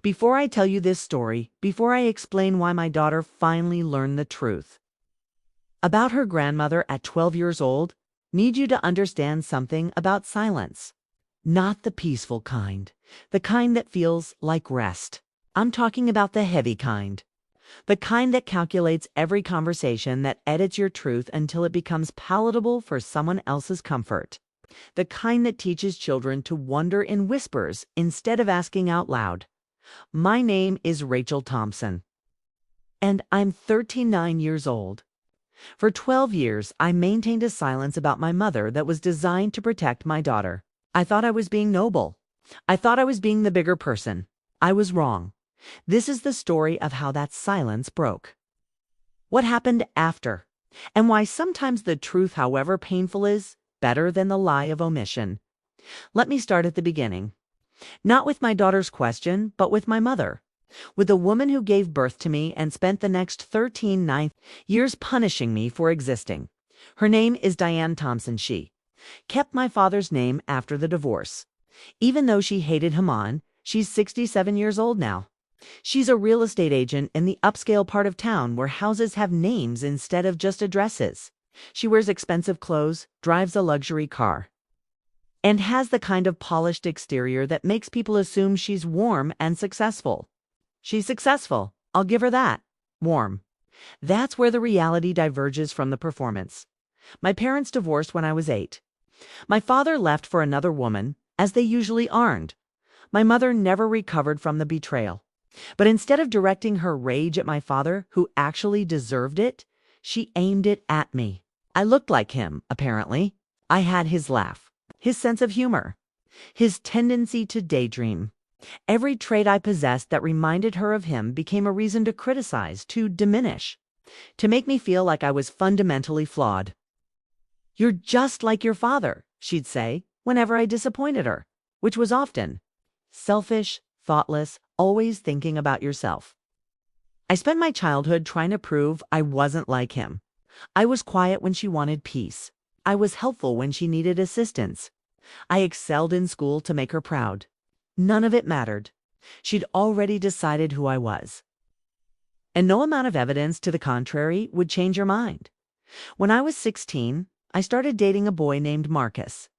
Before I tell you this story, before I explain why my daughter finally learned the truth about her grandmother at 12 years old, need you to understand something about silence. Not the peaceful kind, the kind that feels like rest. I'm talking about the heavy kind. The kind that calculates every conversation, that edits your truth until it becomes palatable for someone else's comfort. The kind that teaches children to wonder in whispers instead of asking out loud. My name is Rachel Thompson, and I'm 39 years old. For 12 years, I maintained a silence about my mother that was designed to protect my daughter. I thought I was being noble. I thought I was being the bigger person. I was wrong. This is the story of how that silence broke. What happened after, and why sometimes the truth, however painful, is better than the lie of omission. Let me start at the beginning. Not with my daughter's question, but with my mother. With the woman who gave birth to me and spent the next 13 years punishing me for existing. Her name is Diane Thompson. She kept my father's name after the divorce. Even though she hated him on, she's 67 years old now. She's a real estate agent in the upscale part of town where houses have names instead of just addresses. She wears expensive clothes, drives a luxury car, and has the kind of polished exterior that makes people assume she's warm and successful. She's successful, I'll give her that. Warm. That's where the reality diverges from the performance. My parents divorced when I was 8. My father left for another woman, as they usually aren't. My mother never recovered from the betrayal. But instead of directing her rage at my father, who actually deserved it, she aimed it at me. I looked like him, apparently. I had his laugh, his sense of humor, his tendency to daydream. Every trait I possessed that reminded her of him became a reason to criticize, to diminish, to make me feel like I was fundamentally flawed. "You're just like your father," she'd say whenever I disappointed her, which was often. Selfish, thoughtless, always thinking about yourself. I spent my childhood trying to prove I wasn't like him. I was quiet when she wanted peace. I was helpful when she needed assistance. I excelled in school to make her proud. None of it mattered. She'd already decided who I was. And no amount of evidence to the contrary would change her mind. When I was 16, I started dating a boy named Marcus.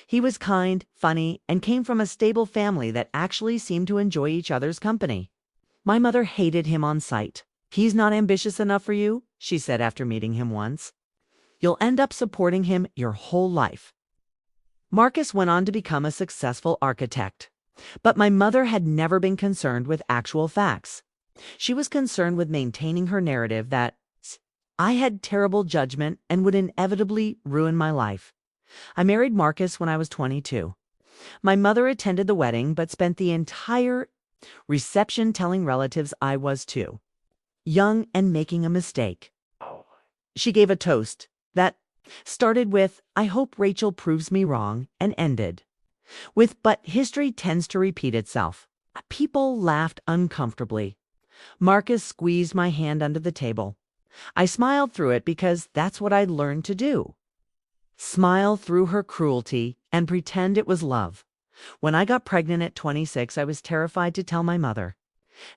He was kind, funny, and came from a stable family that actually seemed to enjoy each other's company. My mother hated him on sight. "He's not ambitious enough for you," she said after meeting him once. "You'll end up supporting him your whole life." Marcus went on to become a successful architect. But my mother had never been concerned with actual facts. She was concerned with maintaining her narrative that I had terrible judgment and would inevitably ruin my life. I married Marcus when I was 22. My mother attended the wedding but spent the entire reception telling relatives I was too young and making a mistake. She gave a toast that started with, "I hope Rachel proves me wrong," and ended with, "But history tends to repeat itself." People laughed uncomfortably. Marcus squeezed my hand under the table. I smiled through it because that's what I'd learned to do. Smile through her cruelty and pretend it was love. When I got pregnant at 26, I was terrified to tell my mother.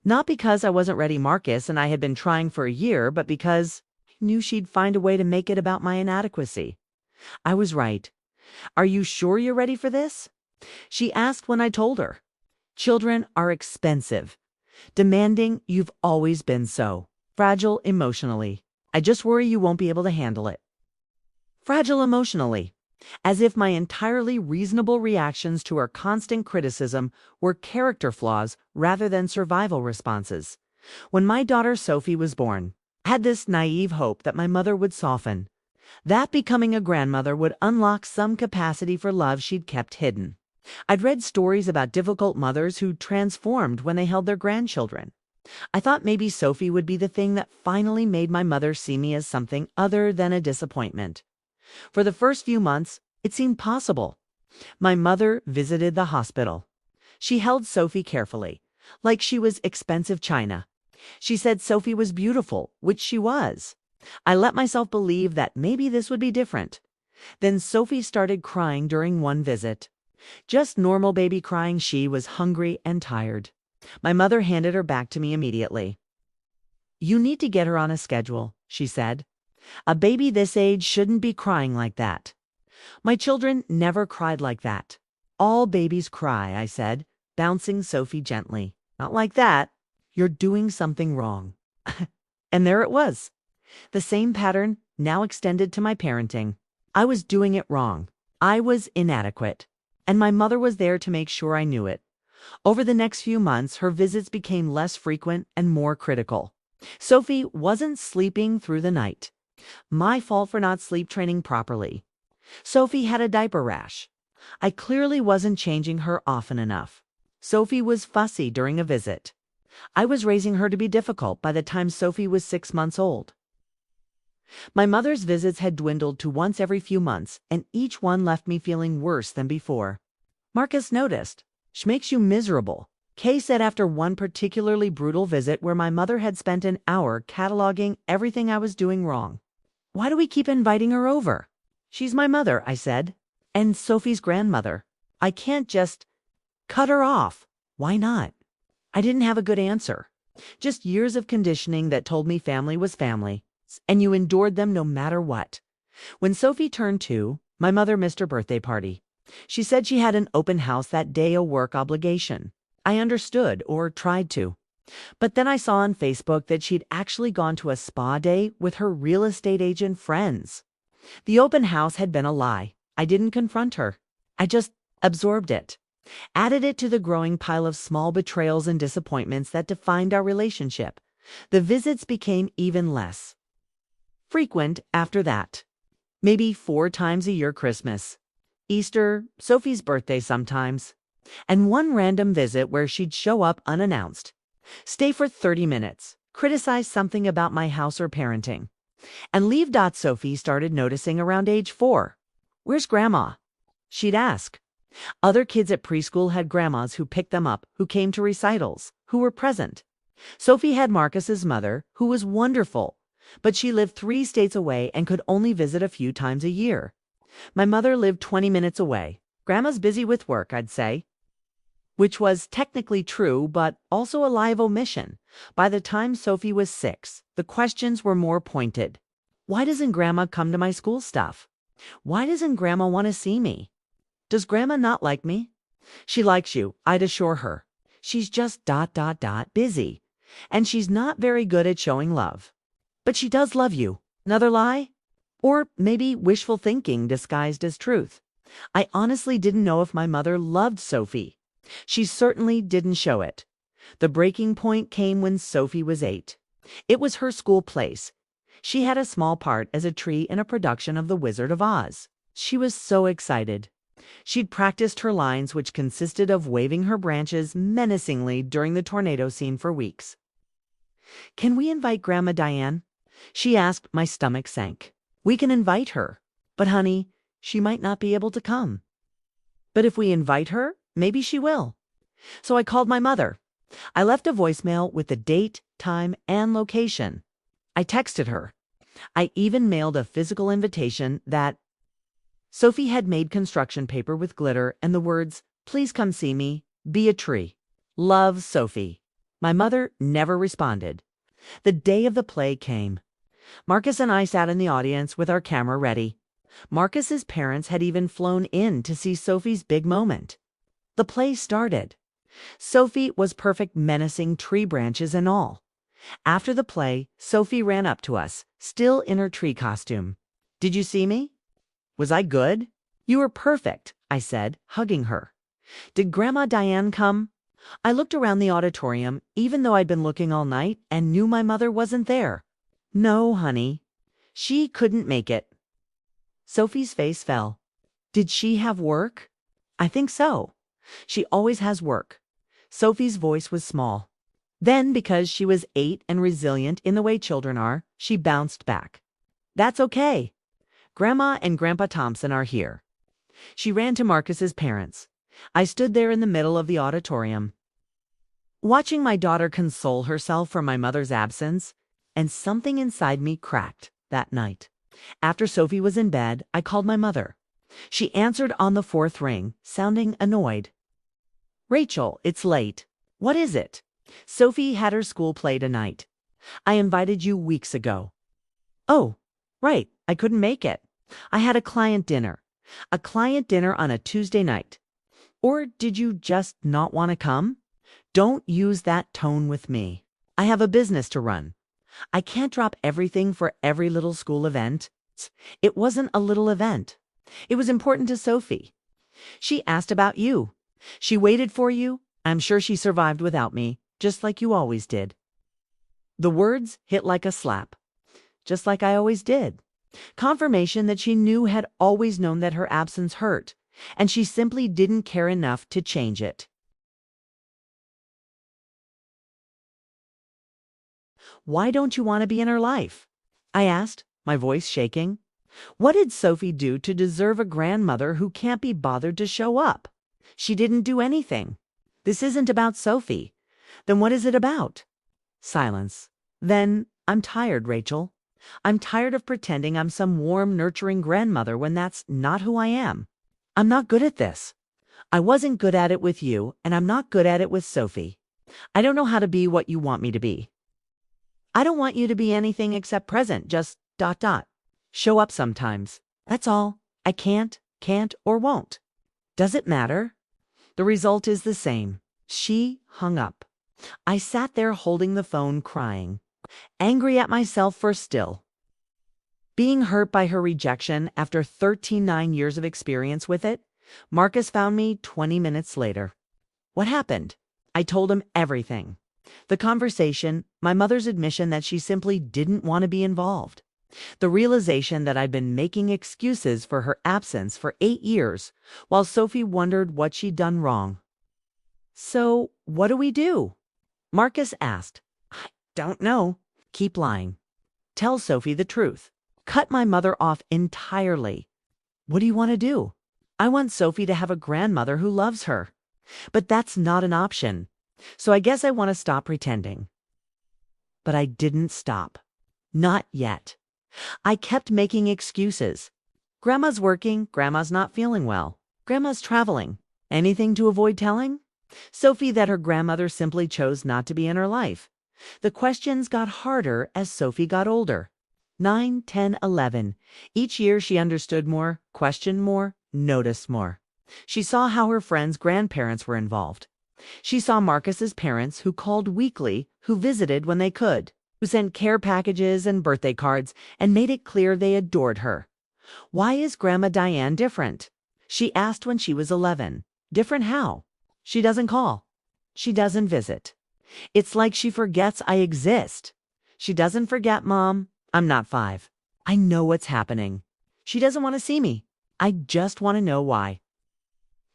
Not because I wasn't ready Marcus and I had been trying for a year, but because I knew she'd find a way to make it about my inadequacy. I was right. "Are you sure you're ready for this?" she asked when I told her. "Children are expensive. Demanding, you've always been so. Fragile emotionally. I just worry you won't be able to handle it." Fragile emotionally. As if my entirely reasonable reactions to her constant criticism were character flaws rather than survival responses. When my daughter Sophie was born, I had this naive hope that my mother would soften, that becoming a grandmother would unlock some capacity for love she'd kept hidden. I'd read stories about difficult mothers who transformed when they held their grandchildren. I thought maybe Sophie would be the thing that finally made my mother see me as something other than a disappointment. For the first few months, it seemed possible. My mother visited the hospital. She held Sophie carefully, like she was expensive china. She said Sophie was beautiful, which she was. I let myself believe that maybe this would be different. Then Sophie started crying during one visit. Just normal baby crying. She was hungry and tired. My mother handed her back to me immediately. "You need to get her on a schedule," she said. "A baby this age shouldn't be crying like that." "My children never cried like that." "All babies cry," I said, bouncing Sophie gently. "Not like that. You're doing something wrong." And there it was. The same pattern now extended to my parenting. I was doing it wrong. I was inadequate. And my mother was there to make sure I knew it. Over the next few months, her visits became less frequent and more critical. Sophie wasn't sleeping through the night. My fault for not sleep training properly. Sophie had a diaper rash. I clearly wasn't changing her often enough. Sophie was fussy during a visit. I was raising her to be difficult by the time Sophie was 6 months old. My mother's visits had dwindled to once every few months, and each one left me feeling worse than before. Marcus noticed. "She makes you miserable," Kay said after one particularly brutal visit where my mother had spent an hour cataloging everything I was doing wrong. "Why do we keep inviting her over?" "She's my mother," I said, "and Sophie's grandmother. I can't just cut her off." "Why not?" I didn't have a good answer. Just years of conditioning that told me family was family, and you endured them no matter what. When Sophie turned 2, my mother missed her birthday party. She said she had an open house that day, a work obligation. I understood, or tried to. But then I saw on Facebook that she'd actually gone to a spa day with her real estate agent friends. The open house had been a lie. I didn't confront her. I just absorbed it. Added it to the growing pile of small betrayals and disappointments that defined our relationship. The visits became even less frequent after that. Maybe 4 times a year: Christmas, Easter, Sophie's birthday sometimes, and one random visit where she'd show up unannounced, stay for 30 minutes, criticize something about my house or parenting, and leave. Sophie started noticing around age 4. "Where's Grandma?" she'd ask. Other kids at preschool had grandmas who picked them up, who came to recitals, who were present. Sophie had Marcus's mother, who was wonderful, but she lived 3 states away and could only visit a few times a year. My mother lived 20 minutes away. "Grandma's busy with work," I'd say. Which was technically true, but also a lie of omission. By the time Sophie was 6, the questions were more pointed. "Why doesn't Grandma come to my school stuff? Why doesn't Grandma want to see me? Does Grandma not like me?" "She likes you," I'd assure her. "She's just ... busy. And she's not very good at showing love. But she does love you." Another lie? Or maybe wishful thinking disguised as truth. I honestly didn't know if my mother loved Sophie. She certainly didn't show it. The breaking point came when Sophie was 8. It was her school place. She had a small part as a tree in a production of The Wizard of Oz. She was so excited. She'd practiced her lines, which consisted of waving her branches menacingly during the tornado scene for weeks. "Can we invite Grandma Diane?" she asked. My stomach sank. "We can invite her. But honey, she might not be able to come." "But if we invite her, maybe she will." So I called my mother. I left a voicemail with the date, time, and location. I texted her. I even mailed a physical invitation that Sophie had made construction paper with glitter and the words, "Please come see me. Be a tree. Love, Sophie." My mother never responded. The day of the play came. Marcus and I sat in the audience with our camera ready. Marcus's parents had even flown in to see Sophie's big moment. The play started. Sophie was perfect, menacing, tree branches and all. After the play, Sophie ran up to us, still in her tree costume. "Did you see me? Was I good?" "You were perfect," I said, hugging her. "Did Grandma Diane come?" I looked around the auditorium, even though I'd been looking all night, and knew my mother wasn't there. "No, honey. She couldn't make it." Sophie's face fell. "Did she have work?" "I think so. She always has work." Sophie's voice was small. Then, because she was 8 and resilient in the way children are, she bounced back. "That's okay. Grandma and Grandpa Thompson are here." She ran to Marcus's parents. I stood there in the middle of the auditorium, watching my daughter console herself for my mother's absence, and something inside me cracked that night. After Sophie was in bed, I called my mother. She answered on the 4th ring, sounding annoyed. "Rachel, it's late." What is it? Sophie had her school play tonight. I invited you weeks ago. Oh, right, I couldn't make it. I had a client dinner. A client dinner on a Tuesday night. Or did you just not want to come? Don't use that tone with me. I have a business to run. I can't drop everything for every little school event. It wasn't a little event. It was important to Sophie. She asked about you. She waited for you. I'm sure she survived without me, just like you always did. The words hit like a slap, just like I always did. Confirmation that she knew had always known that her absence hurt, and she simply didn't care enough to change it. Why don't you want to be in her life? I asked, my voice shaking. What did Sophie do to deserve a grandmother who can't be bothered to show up? She didn't do anything. This isn't about Sophie. Then what is it about? Silence. Then I'm tired, Rachel. I'm tired of pretending I'm some warm, nurturing grandmother when that's not who I am. I'm not good at this. I wasn't good at it with you, and I'm not good at it with Sophie. I don't know how to be what you want me to be. I don't want you to be anything except present, just ... Show up sometimes. That's all. I can't, or won't. Does it matter? The result is the same. She hung up. I sat there holding the phone, crying, angry at myself for still being hurt by her rejection after 13 years of experience with it. Marcus found me 20 minutes later. What happened? I told him everything. The conversation, my mother's admission that she simply didn't want to be involved. The realization that I'd been making excuses for her absence for 8 years, while Sophie wondered what she'd done wrong. So, what do we do? Marcus asked. I don't know. Keep lying. Tell Sophie the truth. Cut my mother off entirely. What do you want to do? I want Sophie to have a grandmother who loves her. But that's not an option. So I guess I want to stop pretending. But I didn't stop. Not yet. I kept making excuses. Grandma's working, Grandma's not feeling well, Grandma's traveling. Anything to avoid telling Sophie that her grandmother simply chose not to be in her life. The questions got harder as Sophie got older. 9, 10, 11. Each year she understood more, questioned more, noticed more. She saw how her friends' grandparents were involved. She saw Marcus's parents, who called weekly, who visited when they could, who sent care packages and birthday cards and made it clear they adored her. Why is Grandma Diane different? She asked when she was 11. Different how? She doesn't call. She doesn't visit. It's like she forgets I exist. She doesn't forget, Mom. I'm not 5. I know what's happening. She doesn't want to see me. I just want to know why.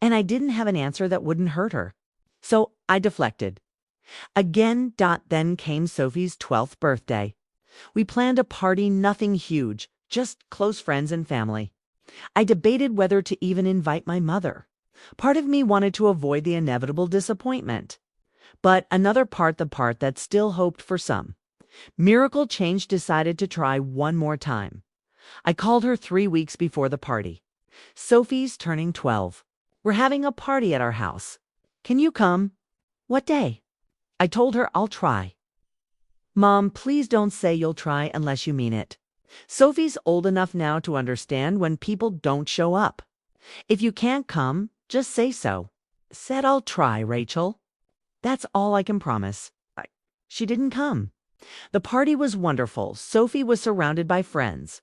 And I didn't have an answer that wouldn't hurt her. So I deflected. Again. Then came Sophie's 12th birthday. We planned a party, nothing huge, just close friends and family. I debated whether to even invite my mother. Part of me wanted to avoid the inevitable disappointment. But another part, the part that still hoped for some. Miracle Change decided to try one more time. I called her 3 weeks before the party. Sophie's turning 12. We're having a party at our house. Can you come? What day? I told her I'll try. Mom, please don't say you'll try unless you mean it. Sophie's old enough now to understand when people don't show up. If you can't come, just say so. Said I'll try, Rachel. That's all I can promise. She didn't come. The party was wonderful. Sophie was surrounded by friends.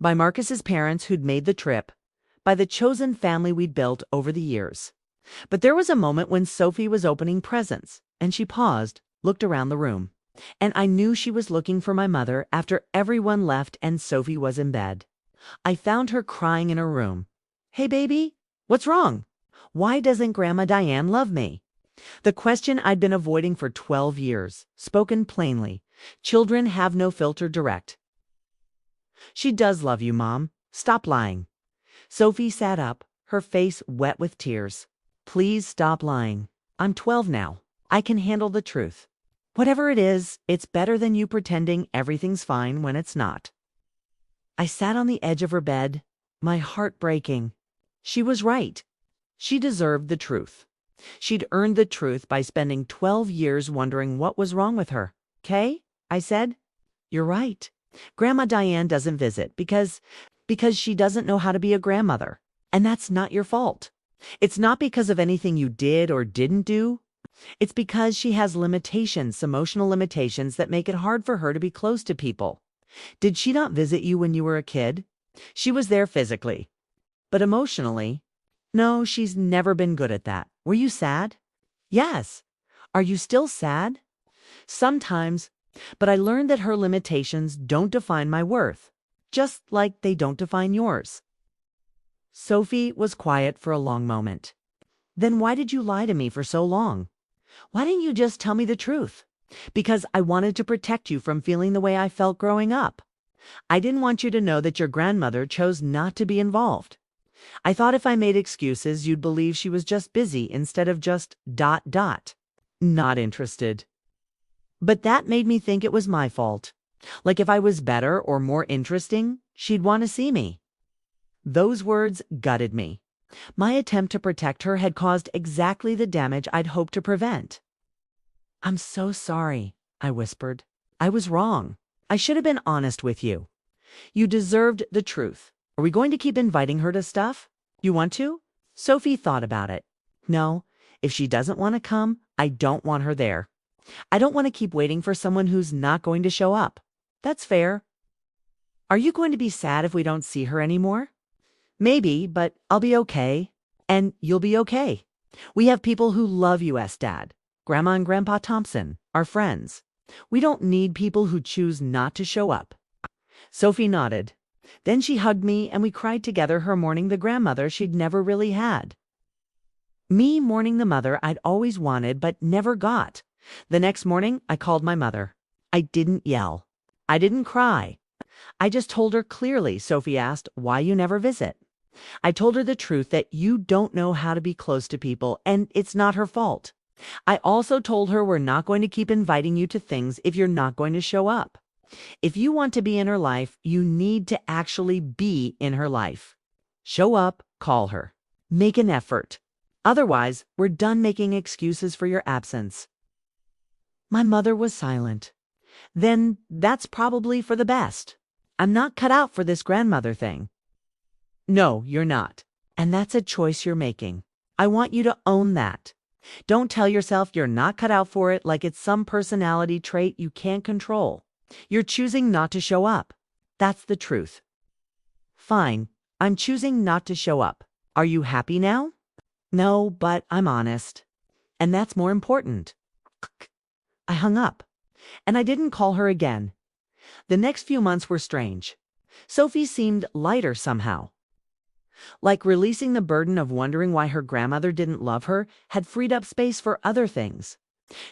By Marcus's parents who'd made the trip. By the chosen family we'd built over the years. But there was a moment when Sophie was opening presents, and she paused, looked around the room. And I knew she was looking for my mother after everyone left and Sophie was in bed. I found her crying in her room. Hey, baby, what's wrong? Why doesn't Grandma Diane love me? The question I'd been avoiding for 12 years, spoken plainly. Children have no filter, direct. She does love you, Mom. Stop lying. Sophie sat up, her face wet with tears. Please stop lying. I'm 12 now. I can handle the truth. Whatever it is, it's better than you pretending everything's fine when it's not. I sat on the edge of her bed, my heart breaking. She was right. She deserved the truth. She'd earned the truth by spending 12 years wondering what was wrong with her. "Kay," I said, "you're right. Grandma Diane doesn't visit because she doesn't know how to be a grandmother. And that's not your fault. It's not because of anything you did or didn't do. It's because she has limitations, emotional limitations that make it hard for her to be close to people. Did she not visit you when you were a kid? She was there physically. But emotionally? No, she's never been good at that. Were you sad?" "Yes." "Are you still sad?" "Sometimes. But I learned that her limitations don't define my worth, just like they don't define yours." Sophie was quiet for a long moment. "Then why did you lie to me for so long? Why didn't you just tell me the truth?" "Because I wanted to protect you from feeling the way I felt growing up. I didn't want you to know that your grandmother chose not to be involved. I thought if I made excuses, you'd believe she was just busy instead of just ... not interested. But that made me think it was my fault. Like if I was better or more interesting, she'd want to see me." Those words gutted me. My attempt to protect her had caused exactly the damage I'd hoped to prevent. "I'm so sorry," I whispered. "I was wrong. I should have been honest with you. You deserved the truth. Are we going to keep inviting her to stuff? You want to?" Sophie thought about it. "No, if she doesn't want to come, I don't want her there. I don't want to keep waiting for someone who's not going to show up." "That's fair." "Are you going to be sad if we don't see her anymore?" "Maybe, but I'll be okay. And you'll be okay. We have people who love you as Dad. Grandma and Grandpa Thompson, our friends. We don't need people who choose not to show up." Sophie nodded. Then she hugged me and we cried together, her mourning the grandmother she'd never really had. Me mourning the mother I'd always wanted but never got. The next morning, I called my mother. I didn't yell. I didn't cry. I just told her clearly. Sophie asked, "Why you never visit?" I told her the truth, that you don't know how to be close to people, and it's not her fault. I also told her we're not going to keep inviting you to things if you're not going to show up. If you want to be in her life, you need to actually be in her life. Show up, call her. Make an effort. Otherwise, we're done making excuses for your absence. My mother was silent. "Then that's probably for the best. I'm not cut out for this grandmother thing." "No, you're not. And that's a choice you're making. I want you to own that. Don't tell yourself you're not cut out for it like it's some personality trait you can't control. You're choosing not to show up. That's the truth." "Fine. I'm choosing not to show up. Are you happy now?" "No, but I'm honest. And that's more important." I hung up. And I didn't call her again. The next few months were strange. Sophie seemed lighter somehow. Like releasing the burden of wondering why her grandmother didn't love her had freed up space for other things.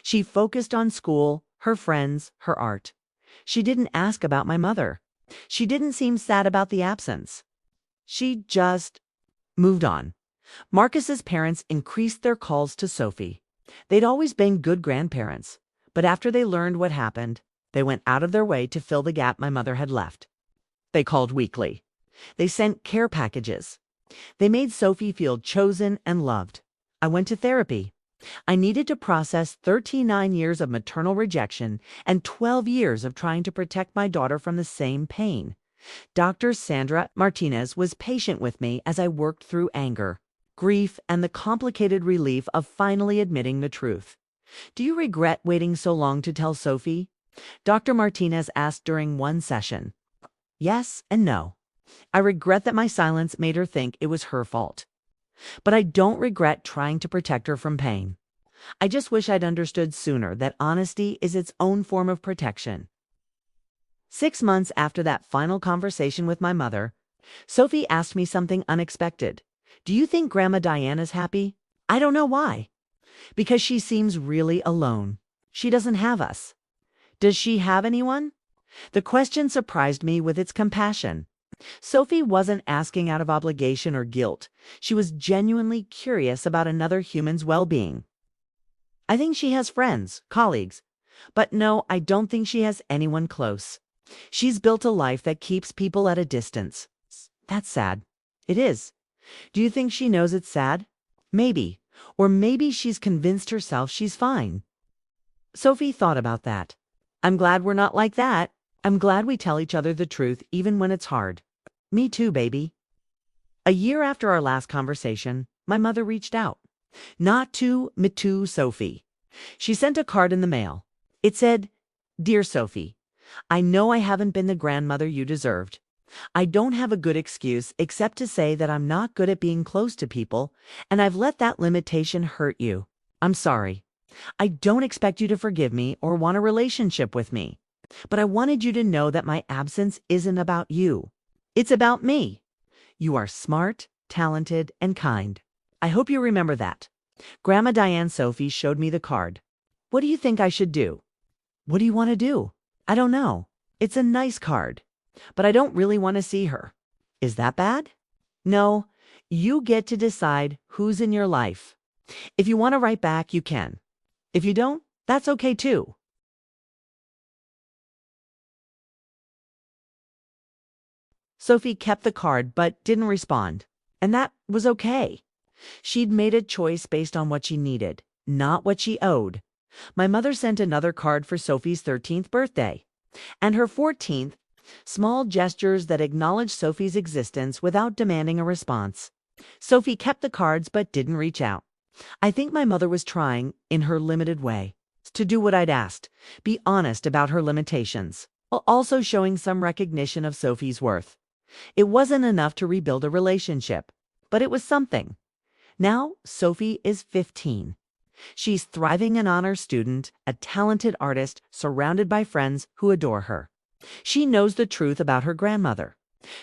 She focused on school, her friends, her art. She didn't ask about my mother. She didn't seem sad about the absence. She just moved on. Marcus's parents increased their calls to Sophie. They'd always been good grandparents, but after they learned what happened, they went out of their way to fill the gap my mother had left. They called weekly. They sent care packages. They made Sophie feel chosen and loved. I went to therapy. I needed to process 39 years of maternal rejection and 12 years of trying to protect my daughter from the same pain. Dr. Sandra Martinez was patient with me as I worked through anger, grief, and the complicated relief of finally admitting the truth. "Do you regret waiting so long to tell Sophie?" Dr. Martinez asked during one session. Yes and no. I regret that my silence made her think it was her fault. But I don't regret trying to protect her from pain. I just wish I'd understood sooner that honesty is its own form of protection. 6 months after that final conversation with my mother, Sophie asked me something unexpected. "Do you think Grandma Diana's happy?" "I don't know why." "Because she seems really alone. She doesn't have us." "Does she have anyone?" The question surprised me with its compassion. Sophie wasn't asking out of obligation or guilt. She was genuinely curious about another human's well-being. "I think she has friends, colleagues. But no, I don't think she has anyone close. She's built a life that keeps people at a distance." "That's sad." "It is. Do you think she knows it's sad?" "Maybe. Or maybe she's convinced herself she's fine. Sophie thought about that. I'm glad we're not like that. I'm glad we tell each other the truth even when it's hard. Me too, baby. A year after our last conversation, my mother reached out. Not to me too, Sophie. She sent a card in the mail. It said, "Dear Sophie, I know I haven't been the grandmother you deserved. I don't have a good excuse except to say that I'm not good at being close to people, and I've let that limitation hurt you. I'm sorry. I don't expect you to forgive me or want a relationship with me. But I wanted you to know that my absence isn't about you. It's about me. You are smart, talented, and kind. I hope you remember that. Grandma Diane Sophie showed me the card. What do you think I should do?" "What do you want to do?" "I don't know. It's a nice card. But I don't really want to see her." "Is that bad?" "No. You get to decide who's in your life. If you want to write back, you can. If you don't, that's okay too." Sophie kept the card but didn't respond. And that was okay. She'd made a choice based on what she needed, not what she owed. My mother sent another card for Sophie's 13th birthday. And her 14th, small gestures that acknowledged Sophie's existence without demanding a response. Sophie kept the cards but didn't reach out. I think my mother was trying, in her limited way, to do what I'd asked, be honest about her limitations, while also showing some recognition of Sophie's worth. It wasn't enough to rebuild a relationship, but it was something. Now Sophie is 15. She's thriving an honor student, a talented artist surrounded by friends who adore her. She knows the truth about her grandmother.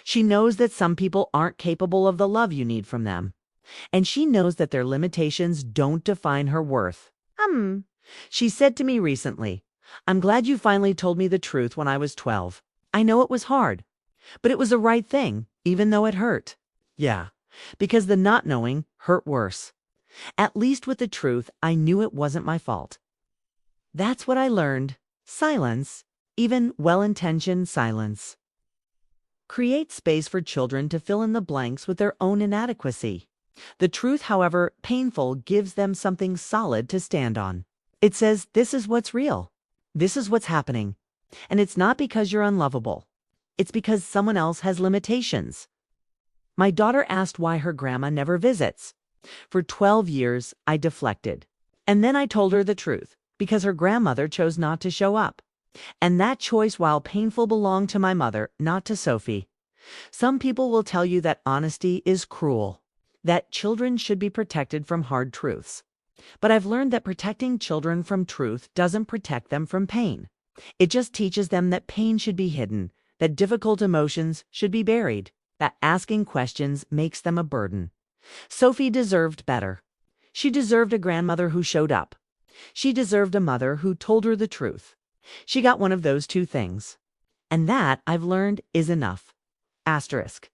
She knows that some people aren't capable of the love you need from them. And she knows that their limitations don't define her worth. She said to me recently, "I'm glad you finally told me the truth when I was 12. I know it was hard, but it was the right thing, even though it hurt." Yeah, because the not knowing hurt worse. At least with the truth, I knew it wasn't my fault. That's what I learned. Silence, even well-intentioned silence. Create space for children to fill in the blanks with their own inadequacy. The truth, however painful, gives them something solid to stand on. It says, this is what's real. This is what's happening. And it's not because you're unlovable. It's because someone else has limitations. My daughter asked why her grandma never visits. For 12 years, I deflected. And then I told her the truth, because her grandmother chose not to show up. And that choice, while painful, belonged to my mother, not to Sophie. Some people will tell you that honesty is cruel, that children should be protected from hard truths. But I've learned that protecting children from truth doesn't protect them from pain. It just teaches them that pain should be hidden, that difficult emotions should be buried, that asking questions makes them a burden. Sophie deserved better. She deserved a grandmother who showed up. She deserved a mother who told her the truth. She got one of those two things. And that, I've learned, is enough. Asterisk.